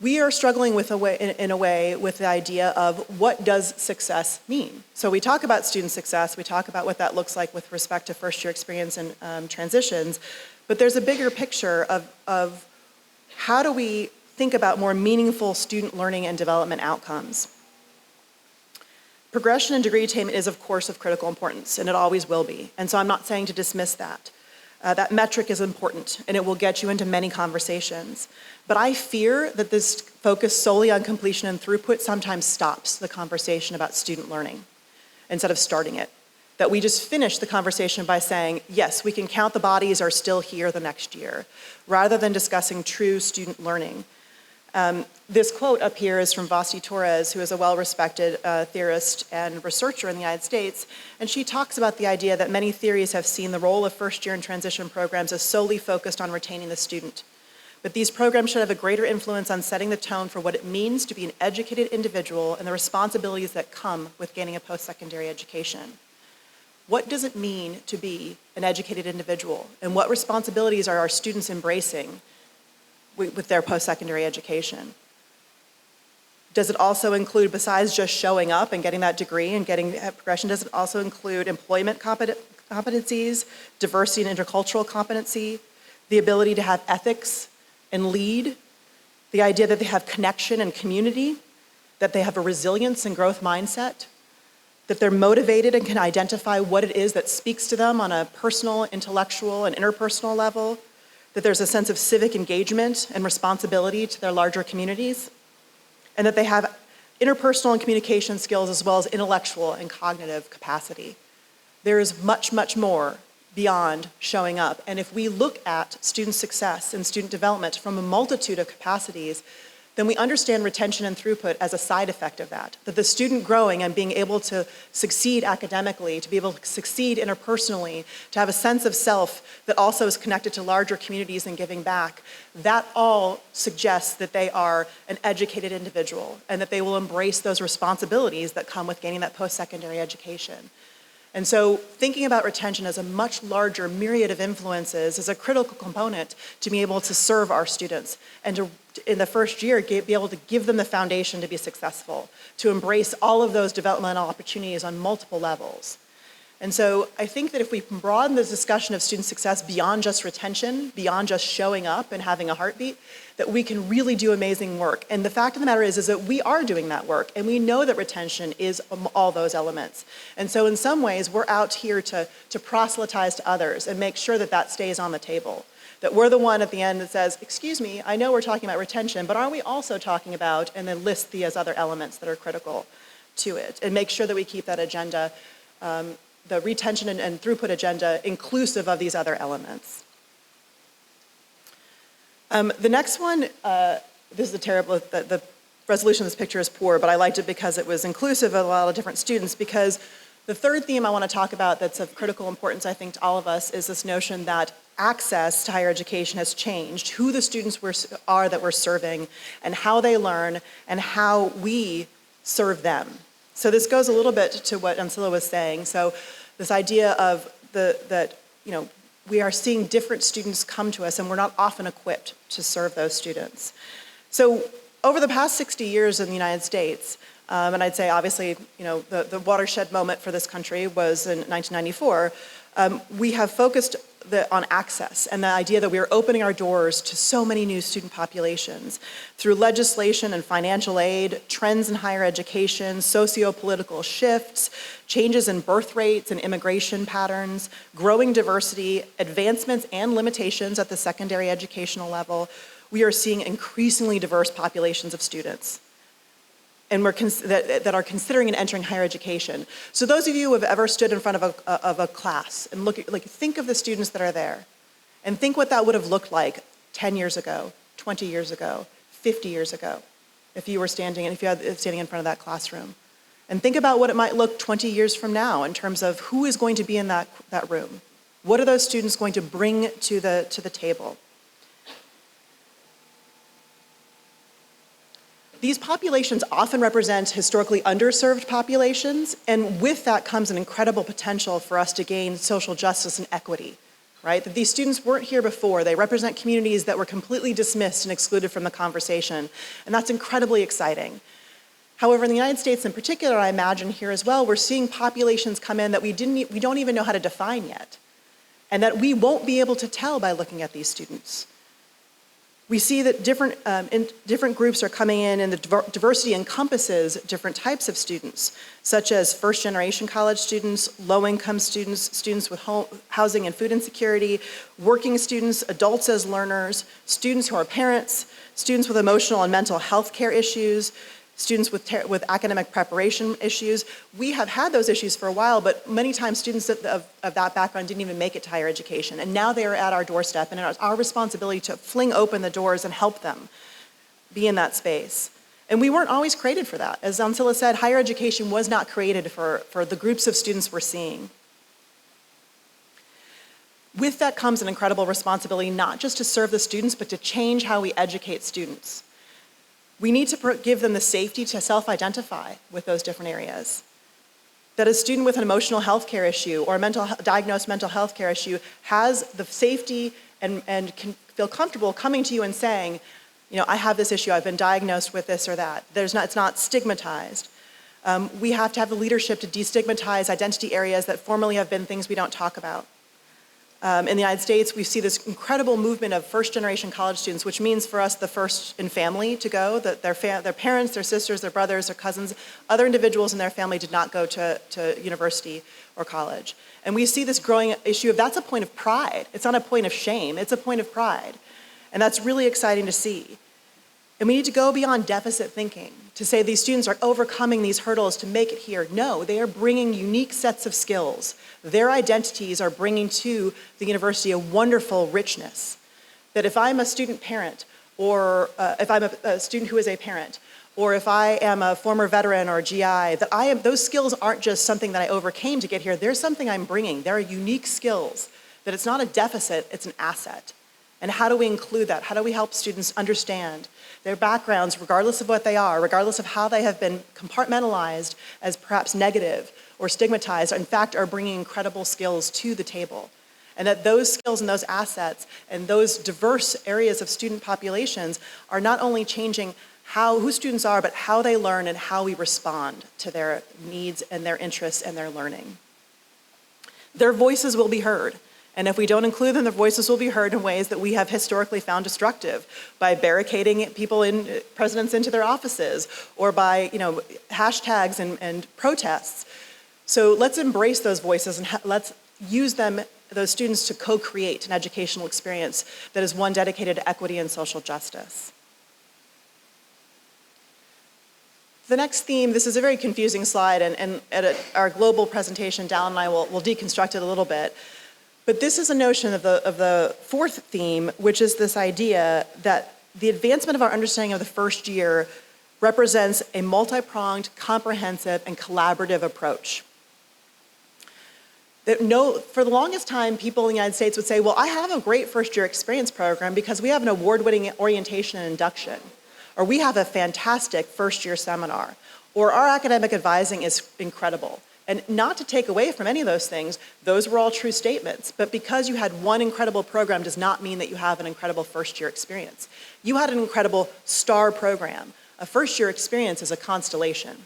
we are struggling in a way with the idea of what does success mean? So we talk about student success, we talk about what that looks like with respect to first year experience and transitions, but there's a bigger picture of how do we think about more meaningful student learning and development outcomes. Progression and degree attainment is of course of critical importance, and it always will be, and so I'm not saying to dismiss that. That metric is important, and it will get you into many conversations. But I fear that this focus solely on completion and throughput sometimes stops the conversation about student learning instead of starting it. That we just finish the conversation by saying, yes, we can count the bodies are still here the next year, rather than discussing true student learning. This quote up here is from Vasti Torres, who is a well-respected theorist and researcher in the United States, and she talks about the idea that many theories have seen the role of first-year and transition programs as solely focused on retaining the student. But these programs should have a greater influence on setting the tone for what it means to be an educated individual and the responsibilities that come with gaining a post-secondary education. What does it mean to be an educated individual, and what responsibilities are our students embracing with their post-secondary education? Does it also include, besides just showing up and getting that degree and getting that progression, does it also include employment competencies, diversity and intercultural competency, the ability to have ethics and lead, the idea that they have connection and community, that they have a resilience and growth mindset, that they're motivated and can identify what it is that speaks to them on a personal, intellectual, and interpersonal level, that there's a sense of civic engagement and responsibility to their larger communities, and that they have interpersonal and communication skills as well as intellectual and cognitive capacity. There is much, much more beyond showing up. And if we look at student success and student development from a multitude of capacities, then we understand retention and throughput as a side effect of that. That the student growing and being able to succeed academically, to be able to succeed interpersonally, to have a sense of self that also is connected to larger communities and giving back, that all suggests that they are an educated individual and that they will embrace those responsibilities that come with gaining that post-secondary education. And so thinking about retention as a much larger myriad of influences is a critical component to be able to serve our students and to, in the first year, be able to give them the foundation to be successful, to embrace all of those developmental opportunities on multiple levels. And so I think that if we can broaden the discussion of student success beyond just retention, beyond just showing up and having a heartbeat, that we can really do amazing work. And the fact of the matter is that we are doing that work, and we know that retention is all those elements. And so in some ways, we're out here to proselytize to others and make sure that that stays on the table. That we're the one at the end that says, excuse me, I know we're talking about retention, but aren't we also talking about, and then list the as other elements that are critical to it, and make sure that we keep that agenda, the retention and throughput agenda, inclusive of these other elements. The next one, this is the resolution of this picture is poor, but I liked it because it was inclusive of a lot of different students, because the third theme I want to talk about that's of critical importance, I think, to all of us is this notion that access to higher education has changed, who the students are that we're serving, and how they learn, and how we serve them. So this goes a little bit to what Annsilla was saying. So this idea of that we are seeing different students come to us, and we're not often equipped to serve those students. So over the past 60 years in the United States, and I'd say obviously, the watershed moment for this country was in 1994, we have focused on access and the idea that we are opening our doors to so many new student populations through legislation and financial aid, trends in higher education, socio-political shifts, changes in birth rates and immigration patterns, growing diversity, advancements and limitations at the secondary educational level. We are seeing increasingly diverse populations of students and that are considering and entering higher education. So those of you who have ever stood in front of a class and think of the students that are there, and think what that would have looked like 10 years ago, 20 years ago, 50 years ago, if you were standing in front of that classroom. And think about what it might look 20 years from now in terms of who is going to be in that room. What are those students going to bring to the table? These populations often represent historically underserved populations, and with that comes an incredible potential for us to gain social justice and equity, right? That these students weren't here before. They represent communities that were completely dismissed and excluded from the conversation, and that's incredibly exciting. However, in the United States in particular, I imagine here as well, we're seeing populations come in that we don't even know how to define yet, and that we won't be able to tell by looking at these students. We see that different groups are coming in, and the diversity encompasses different types of students, such as first-generation college students, low-income students, students with housing and food insecurity, working students, adults as learners, students who are parents, students with emotional and mental health care issues, students with academic preparation issues. We have had those issues for a while, but many times students of that background didn't even make it to higher education. And now they are at our doorstep, and it's our responsibility to fling open the doors and help them be in that space. And we weren't always created for that. As Annsilla said, higher education was not created for the groups of students we're seeing. With that comes an incredible responsibility, not just to serve the students, but to change how we educate students. We need to give them the safety to self-identify with those different areas. That a student with an emotional health care issue or a diagnosed mental health care issue has the safety and can feel comfortable coming to you and saying, you know, I have this issue, I've been diagnosed with this or that. It's not stigmatized. We have to have the leadership to destigmatize identity areas that formerly have been things we don't talk about. In the United States, we see this incredible movement of first-generation college students, which means for us the first in family to go, that their parents, their sisters, their brothers, their cousins, other individuals in their family did not go to university or college. And we see this growing issue of that's a point of pride. It's not a point of shame, it's a point of pride. And that's really exciting to see. And we need to go beyond deficit thinking to say these students are overcoming these hurdles to make it here. No, they are bringing unique sets of skills. Their identities are bringing to the university a wonderful richness. That if I'm a student parent, or if I'm a student who is a parent, or if I am a former veteran or GI, those skills aren't just something that I overcame to get here. There's something I'm bringing. There are unique skills. That it's not a deficit, it's an asset. And how do we include that? How do we help students understand their backgrounds, regardless of what they are, regardless of how they have been compartmentalized as perhaps negative or stigmatized, in fact, are bringing incredible skills to the table. And that those skills and those assets and those diverse areas of student populations are not only changing who students are, but how they learn and how we respond to their needs and their interests and their learning. Their voices will be heard. And if we don't include them, their voices will be heard in ways that we have historically found destructive, by barricading presidents into their offices, or by hashtags and protests. So let's embrace those voices and let's use those students to co-create an educational experience that is one dedicated to equity and social justice. The next theme, this is a very confusing slide, and at our global presentation, Dal and I will deconstruct it a little bit. But this is a notion of the fourth theme, which is this idea that the advancement of our understanding of the first year represents a multi-pronged, comprehensive, and collaborative approach. For the longest time, people in the United States would say, well, I have a great first-year experience program because we have an award-winning orientation and induction, or we have a fantastic first-year seminar, or our academic advising is incredible. And not to take away from any of those things, those were all true statements. But because you had one incredible program does not mean that you have an incredible first-year experience. You had an incredible STAR program. A first-year experience is a constellation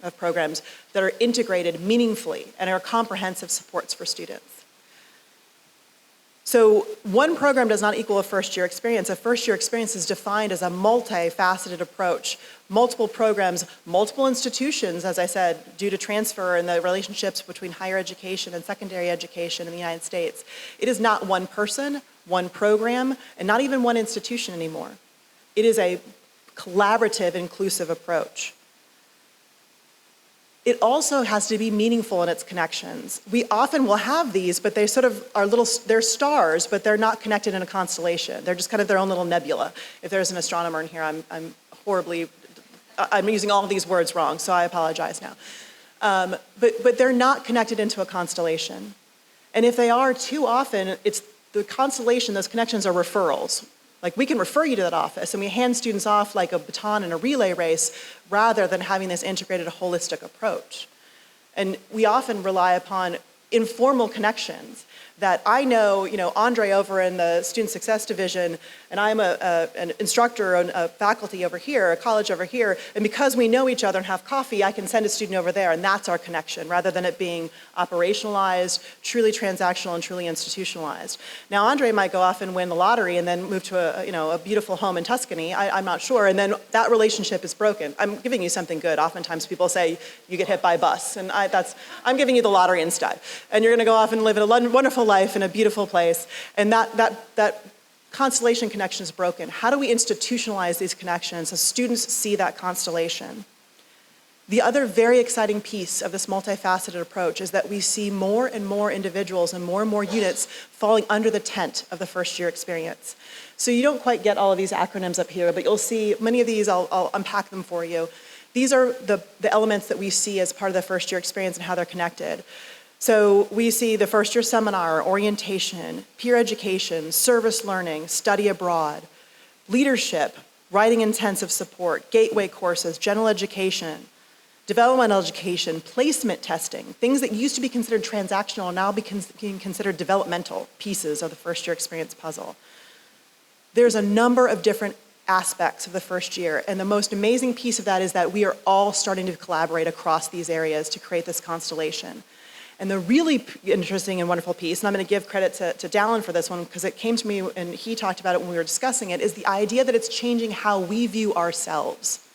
of programs that are integrated meaningfully and are comprehensive supports for students. So one program does not equal a first-year experience. A first-year experience is defined as a multifaceted approach, multiple programs, multiple institutions, as I said, due to transfer and the relationships between higher education and secondary education in the United States. It is not one person, one program, and not even one institution anymore. It is a collaborative, inclusive approach. It also has to be meaningful in its connections. We often will have these, but they sort of are they're stars, but they're not connected in a constellation. They're just kind of their own little nebula. If there's an astronomer in here, I'm using all of these words wrong, so I apologize now. But they're not connected into a constellation. And if they are, too often, it's the constellation, those connections are referrals. Like, we can refer you to that office, and we hand students off like a baton in a relay race rather than having this integrated, holistic approach. And we often rely upon informal connections that I know, Andre over in the Student Success Division, and I'm an instructor and a faculty over here, a college over here, and because we know each other and have coffee, I can send a student over there, and that's our connection, rather than it being operationalized, truly transactional, and truly institutionalized. Now, Andre might go off and win the lottery and then move to a beautiful home in Tuscany, I'm not sure, and then that relationship is broken. I'm giving you something good. Oftentimes people say, you get hit by a bus, and I'm giving you the lottery instead. And you're gonna go off and live in a wonderful life in a beautiful place, and that constellation connection is broken. How do we institutionalize these connections so students see that constellation? The other very exciting piece of this multifaceted approach is that we see more and more individuals and more units falling under the tent of the first year experience. So you don't quite get all of these acronyms up here, but you'll see many of these, I'll unpack them for you. These are the elements that we see as part of the first year experience and how they're connected. So we see the first year seminar, orientation, peer education, service learning, study abroad, leadership, writing intensive support, gateway courses, general education, developmental education, placement testing, things that used to be considered transactional are now being considered developmental pieces of the first year experience puzzle. There's a number of different aspects of the first year, and the most amazing piece of that is that we are all starting to collaborate across these areas to create this constellation. And the really interesting and wonderful piece, and I'm going to give credit to Dallin for this one because it came to me and he talked about it when we were discussing it, is the idea that it's changing how we view ourselves.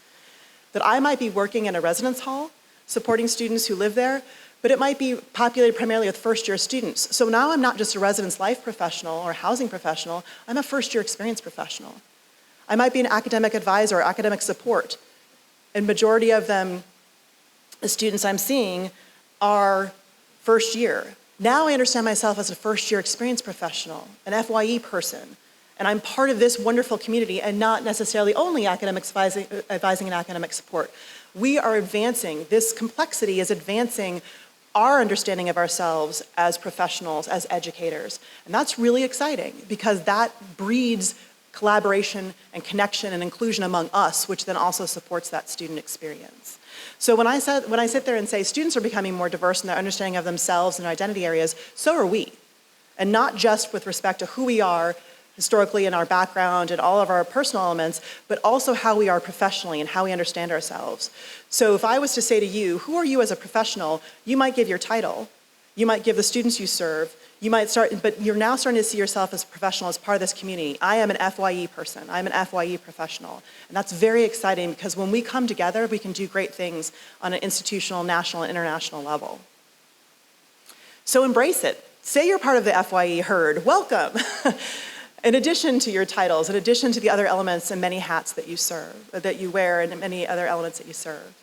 That I might be working in a residence hall, supporting students who live there, but it might be populated primarily with first-year students. So now I'm not just a residence life professional or housing professional, I'm a first-year experience professional. I might be an academic advisor or academic support, and majority of them, the students I'm seeing, are first year. Now I understand myself as a first-year experience professional, an FYE person, and I'm part of this wonderful community and not necessarily only academics advising and academic support. We are advancing, this complexity is advancing our understanding of ourselves as professionals, as educators. And that's really exciting because that breeds collaboration and connection and inclusion among us, which then also supports that student experience. So when I sit there and say students are becoming more diverse in their understanding of themselves and their identity areas, so are we. And not just with respect to who we are historically in our background and all of our personal elements, but also how we are professionally and how we understand ourselves. So if I was to say to you, who are you as a professional, you might give your title, you might give the students you serve, you might start, but you're now starting to see yourself as a professional, as part of this community. I am an FYE person, I'm an FYE professional. And that's very exciting because when we come together, we can do great things on an institutional, national, and international level. So embrace it. Say you're part of the FYE herd, welcome. In addition to your titles, in addition to the other elements and many hats that you serve, that you wear and many other elements that you serve.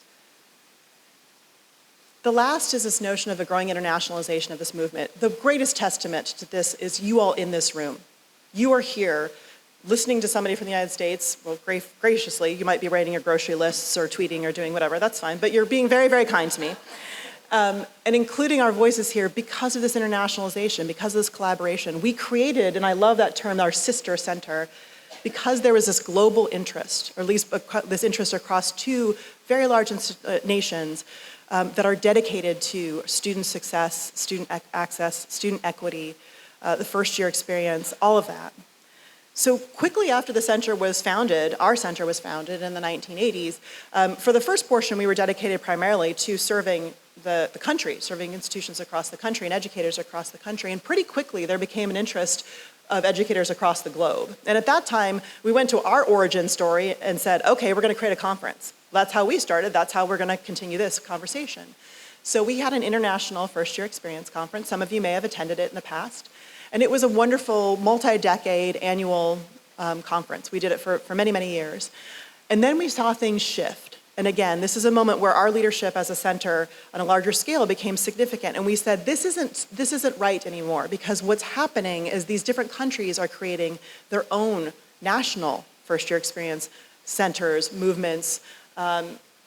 The last is this notion of the growing internationalization of this movement. The greatest testament to this is you all in this room. You are here listening to somebody from the United States, well, graciously, you might be writing your grocery lists or tweeting or doing whatever, that's fine, but you're being very, very kind to me. And including our voices here because of this internationalization, because of this collaboration. We created, and I love that term, our sister center, because there was this global interest, or at least this interest across two very large nations that are dedicated to student success, student access, student equity, the first year experience, all of that. So quickly after the center was founded, our center was founded in the 1980s, for the first portion we were dedicated primarily to serving the country, serving institutions across the country and educators across the country, and pretty quickly there became an interest of educators across the globe. And at that time, we went to our origin story and said, okay, we're gonna create a conference. That's how we started, that's how we're gonna continue this conversation. So we had an international first year experience conference. Some of you may have attended it in the past. And it was a wonderful multi-decade annual conference. We did it for many, many years. And then we saw things shift. And again, this is a moment where our leadership as a center on a larger scale became significant. And we said, this isn't right anymore, because what's happening is these different countries are creating their own national first year experience centers, movements,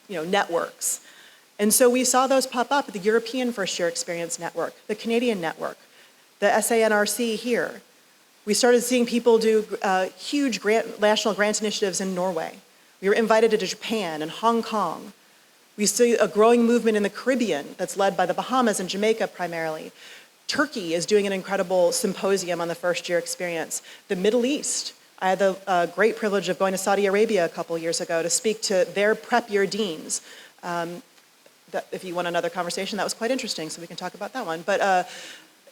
networks. And so we saw those pop up, the European First Year Experience Network, the Canadian Network, the SANRC here. We started seeing people do huge national grant initiatives in Norway. We were invited to Japan and Hong Kong. We see a growing movement in the Caribbean that's led by the Bahamas and Jamaica primarily Turkey is doing an incredible symposium on the first-year experience. The Middle East. I had the great privilege of going to Saudi Arabia a couple years ago to speak to their prep year deans. If you want another conversation, that was quite interesting, so we can talk about that one. But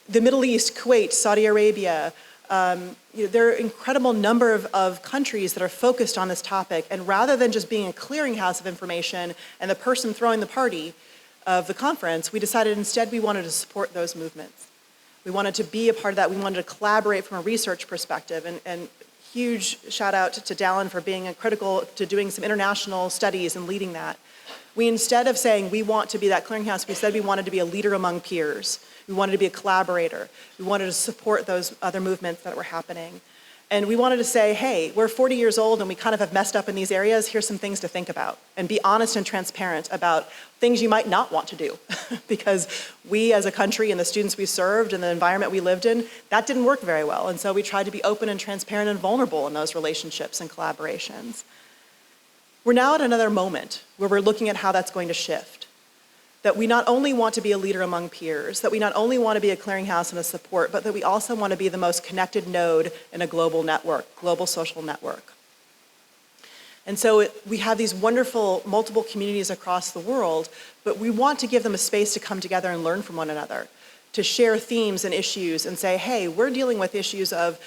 the Middle East, Kuwait, Saudi Arabia, there are an incredible number of countries that are focused on this topic, and rather than just being a clearinghouse of information and the person throwing the party of the conference, we decided instead we wanted to support those movements. We wanted to be a part of that. We wanted to collaborate from a research perspective, and huge shout out to Dallin for being critical to doing some international studies and leading that. We, instead of saying we want to be that clearinghouse, we said we wanted to be a leader among peers. We wanted to be a collaborator. We wanted to support those other movements that were happening. And we wanted to say, hey, we're 40 years old and we kind of have messed up in these areas. Here's some things to think about. And be honest and transparent about things you might not want to do. Because we as a country and the students we served and the environment we lived in, that didn't work very well. And so we tried to be open and transparent and vulnerable in those relationships and collaborations. We're now at another moment where we're looking at how that's going to shift. That we not only want to be a leader among peers, that we not only want to be a clearinghouse and a support, but that we also want to be the most connected node in a global network, global social network. And so we have these wonderful multiple communities across the world, but we want to give them a space to come together and learn from one another, to share themes and issues and say, hey, we're dealing with issues of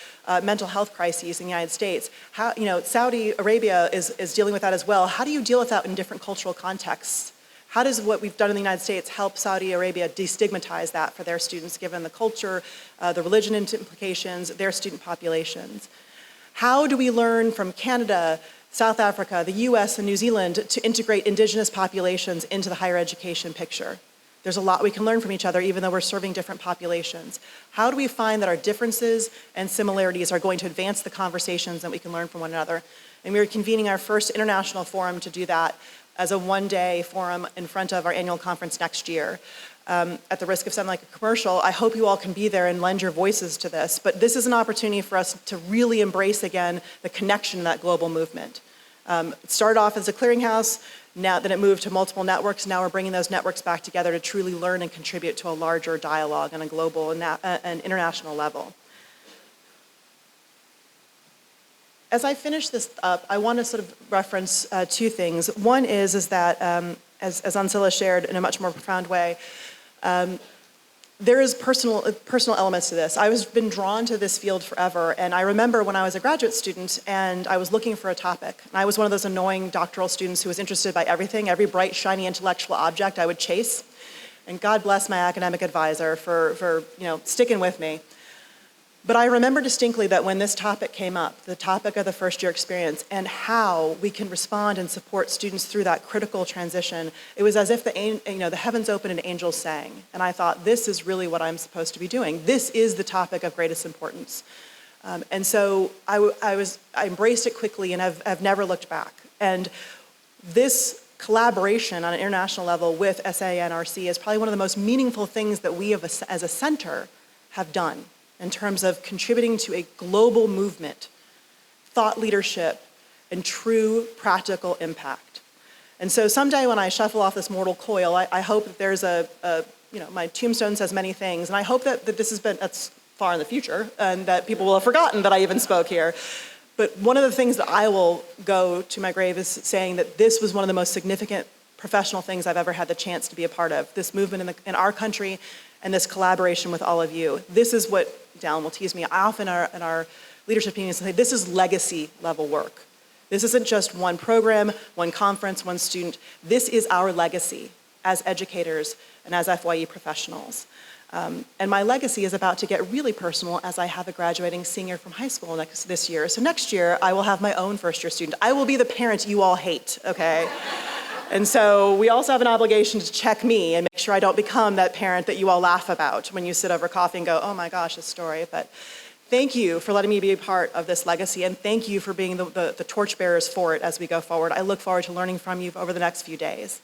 mental health crises in the United States. How, Saudi Arabia is dealing with that as well. How do you deal with that in different cultural contexts? How does what we've done in the United States help Saudi Arabia destigmatize that for their students, given the culture, the religion implications, their student populations? How do we learn from Canada, South Africa, the US, and New Zealand to integrate indigenous populations into the higher education picture? There's a lot we can learn from each other, even though we're serving different populations. How do we find that our differences and similarities are going to advance the conversations that we can learn from one another? And we're convening our first international forum to do that as a one-day forum in front of our annual conference next year. At the risk of sounding like a commercial, I hope you all can be there and lend your voices to this, but this is an opportunity for us to really embrace again the connection of that global movement. It started off as a clearinghouse, now then it moved to multiple networks, now we're bringing those networks back together to truly learn and contribute to a larger dialogue on a global and international level. As I finish this up, I want to sort of reference two things. One is that, as Annsilla shared in a much more profound way, there is personal elements to this. I've been drawn to this field forever, and I remember when I was a graduate student and I was looking for a topic. And I was one of those annoying doctoral students who was interested by everything, every bright, shiny intellectual object I would chase. And God bless my academic advisor for sticking with me. But I remember distinctly that when this topic came up, the topic of the first year experience and how we can respond and support students through that critical transition, it was as if the heavens opened and angels sang. And I thought, this is really what I'm supposed to be doing. This is the topic of greatest importance. And so I embraced it quickly and I've never looked back. And this collaboration on an international level with SANRC is probably one of the most meaningful things that we as a center have done in terms of contributing to a global movement, thought leadership, and true practical impact. And so someday when I shuffle off this mortal coil, I hope that there's my tombstone says many things, and I hope that that's far in the future, and that people will have forgotten that I even spoke here. But one of the things that I will go to my grave is saying that this was one of the most significant professional things I've ever had the chance to be a part of, this movement in our country and this collaboration with all of you. This is what, Dallin will tease me, I often in our leadership meetings say, this is legacy level work. This isn't just one program, one conference, one student. This is our legacy as educators and as FYE professionals. And my legacy is about to get really personal as I have a graduating senior from high school this year. So next year, I will have my own first year student. I will be the parent you all hate, okay? And so we also have an obligation to check me and make sure I don't become that parent that you all laugh about when you sit over coffee and go, oh my gosh, this story. But thank you for letting me be a part of this legacy, and thank you for being the torchbearers for it as we go forward. I look forward to learning from you over the next few days.